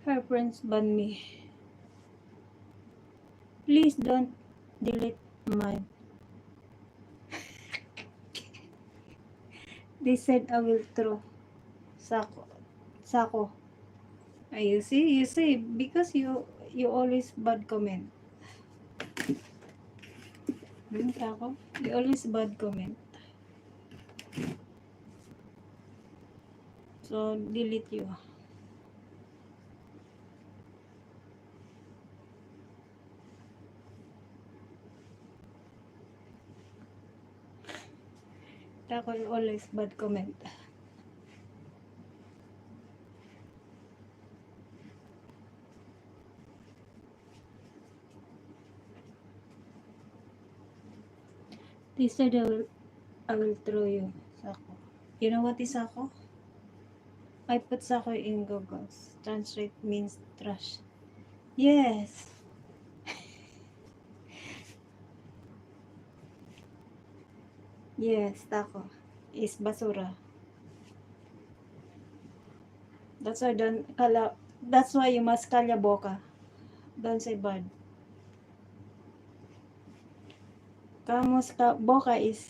Her friends ban me. Please don't delete mine. They said I will throw. Sako. Sako. You see, because you always bad comment. Ako? You always bad comment. So, delete you. Ako always bad comment. They said I will throw you. Sako. You know what is Sako? I put Sako in Google. Translate means trash. Yes. Yes, Tako is basura. That's why you must kalya boka. Don't say bad. Boka is